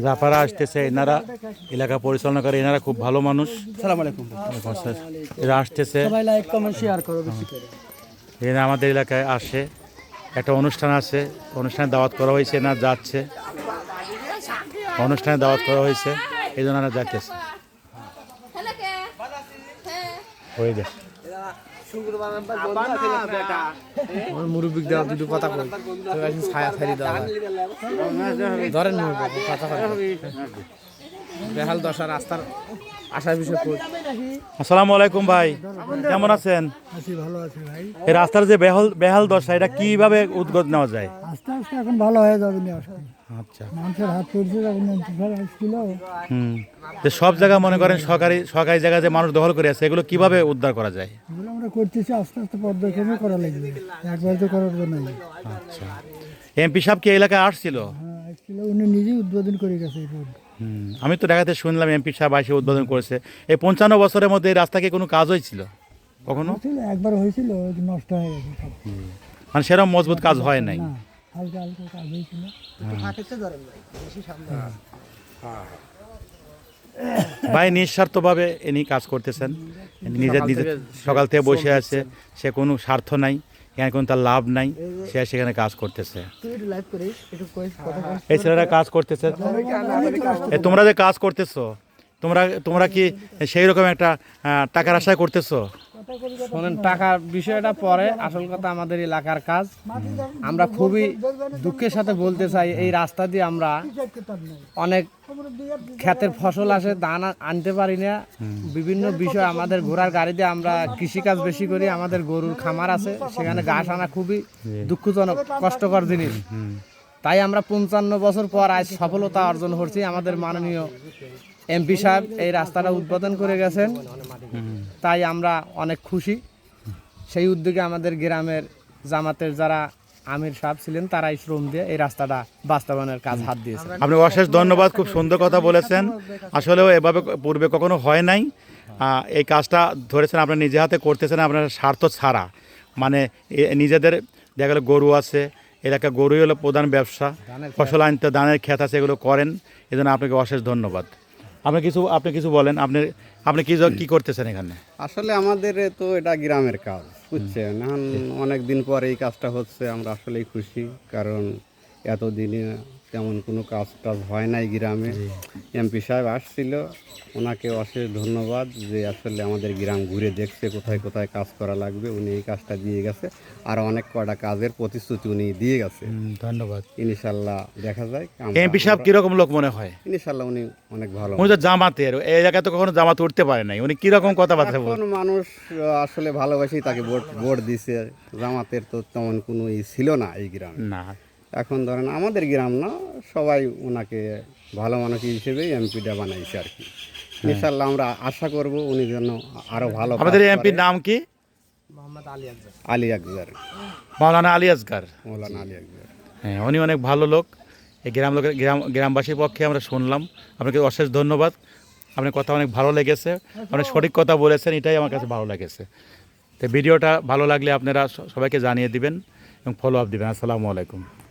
যারা আসতেছে এনারা এলাকা পরিচালনা করে, এনারা খুব ভালো মানুষ। সালাম আলাইকুম। এরা আসতেছে, সবাই লাইক কমেন্ট শেয়ার করো বেশি করে। এরা আমাদের এলাকায় আসে, একটা অনুষ্ঠান আছে, অনুষ্ঠানে দাওয়াত করা হয়েছে, এনারা যাচ্ছে, অনুষ্ঠানে দাওয়াত করা হয়েছে, এই জন্য এনারা যাচ্ছে। হয়ে যায় মুরব্বিক দেওয়া দুটো কথা কই ছায়া ছাড়ি দেওয়া ধরেন কথা বেহাল দশা রাস্তার আসার বিষয় কই। আসসালামু আলাইকুম ভাই, কেমন আছেন? আছি, ভালো আছি ভাই। এই রাস্তার যে বেহাল দশা, এটা কিভাবে উদ্যোগ নেওয়া যায়? আস্তে আস্তে এখন ভালো হয়ে যাবে না। আচ্ছা, মানুষের হাত পড়ছে যখন আসছিল। যে সব জায়গা মনে করেন সরকারি জায়গা যে মানুষ দখল করে আছে, এগুলো কিভাবে উদ্ধার করা যায়? এগুলো আমরা করতেছি, আস্তে আস্তে পর্যায়ক্রমে করা লাগবে, একবার তো করার জন্য। আচ্ছা, এমপি সাহেব কি এই এলাকায় আসছিল? হ্যাঁ আসছিল, উনি নিজেই উদ্বোধন করে গেছে এই রোড। আমি তো দেখাতে শুনলাম এমপি সাহেব এসে উদ্বোধন করেছে। এই 55 বছরের মধ্যে এই রাস্তা কি কোনো কাজ হয়েছিল কখনো? একবার হয়েছিল, নষ্ট হয়ে গেছে সব। মানে সেরকম মজবুত কাজ হয় নাই। না, হালকা হালকা কাজ হয়েছিল। ভাই নিঃস্বার্থভাবে ইনি কাজ করতেছেন, নিজের সকাল থেকে বসে আছে, সে কোনো স্বার্থ নাই, এখানে কোনো তার লাভ নাই, সে সেখানে কাজ করতেছে। এই ছেলেরা কাজ করতেছে, তোমরা যে কাজ করতেছো, তোমরা কি সেই রকম একটা টাকার আশায় করতেছো? শোনেন, টাকার বিষয়টা পরে, আসল কথা আমাদের এলাকার কাজ। আমরা খুবই দুঃখের সাথে বলতে চাই, এই রাস্তা দিয়ে আমরা অনেক ক্ষেতের ফসল আসে, ধান আনতে পারি না। বিভিন্ন বিষয় আমাদের ঘোড়ার গাড়ি দিয়ে আমরা কৃষিকাজ বেশি করি, আমাদের গরুর খামার আছে, সেখানে ঘাস আনা খুবই দুঃখজনক, কষ্টকর জিনিস। তাই আমরা 55 বছর পর আজ সফলতা অর্জন করছি। আমাদের মাননীয় এমপি সাহেব এই রাস্তাটা উদ্বোধন করে গেছেন, তাই আমরা অনেক খুশি। সেই উদ্যোগে আমাদের গ্রামের জামাতের যারা আমির সাহেব ছিলেন, তারাই শ্রম দিয়ে এই রাস্তাটা বাস্তবায়নের কাজ হাত দিয়েছে। আপনি অশেষ ধন্যবাদ, খুব সুন্দর কথা বলেছেন। আসলেও এভাবে পূর্বে কখনো হয় নাই। এই কাজটা ধরেছেন, আপনি নিজে হাতে করতেছেন, আপনার স্বার্থ ছাড়া। মানে নিজেদের দেখা গেলো গরু আছে, এলাকা গরুই হলো প্রধান ব্যবসা, ফসল আনতে ধানের ক্ষেত আছে, এগুলো করেন, এই জন্য আপনাকে অশেষ ধন্যবাদ। আপনি কিছু বলেন, আপনি কি করতেছেন এখানে? আসলে আমাদের তো এটা গ্রামের কাজ, বুঝছেন। এখন অনেক দিন পর এই কাজটা হচ্ছে, আমরা আসলেই খুশি, কারণ এতদিনে তেমন কোনো কাজ টাজ হয় নাই গ্রামে। এমপি সাহেব আসছিল, ওনাকে অশেষ ধন্যবাদ যে আসলে আমাদের গ্রাম ঘুরে দেখছে কোথায় কোথায় কাজ করা লাগবে, উনি এই কাজটা দিয়ে গেছে। আর অনেক কটা কাজের প্রতিশ্রুতি উনি দিয়ে গেছে। ধন্যবাদ। ইনশাল্লাহ দেখা যায়। এমপি সাহেব কিরকম লোক মনে হয়? ইনশাল্লাহ উনি অনেক ভালো। উনি তো জামাতের, এই জায়গায় তো কখনো জামাত উঠতে পারে নাই, উনি কিরকম কথাবার্তা বলেন? এখন মানুষ আসলে ভালোবাসেই তাকে ভোট দিছে। জামাতের তো তেমন কোনো ছিল না এই গ্রামে। না, এখন ধরেন আমাদের গ্রাম না, সবাই ওনাকে ভালো মানুষ হিসেবেই এমপিটা বানাইছে আর কি। ইনশাল্লাহ আমরা আশা করব উনি যেন আরো ভালো। আমাদের এমপির নাম কি? আলী আকবর, মৌলানা আলী আসগার। মৌলানা আলী আকবর। হ্যাঁ, উনি অনেক ভালো লোক। এই গ্রামবাসীর পক্ষে আমরা শুনলাম। আপনাকে অশেষ ধন্যবাদ, আপনার কথা অনেক ভালো লেগেছে, অনেক সঠিক কথা বলেছেন, এটাই আমার কাছে ভালো লেগেছে। তো ভিডিওটা ভালো লাগলে আপনারা সবাইকে জানিয়ে দিবেন এবং ফলো আপ দিবেন। আসসালামু আলাইকুম।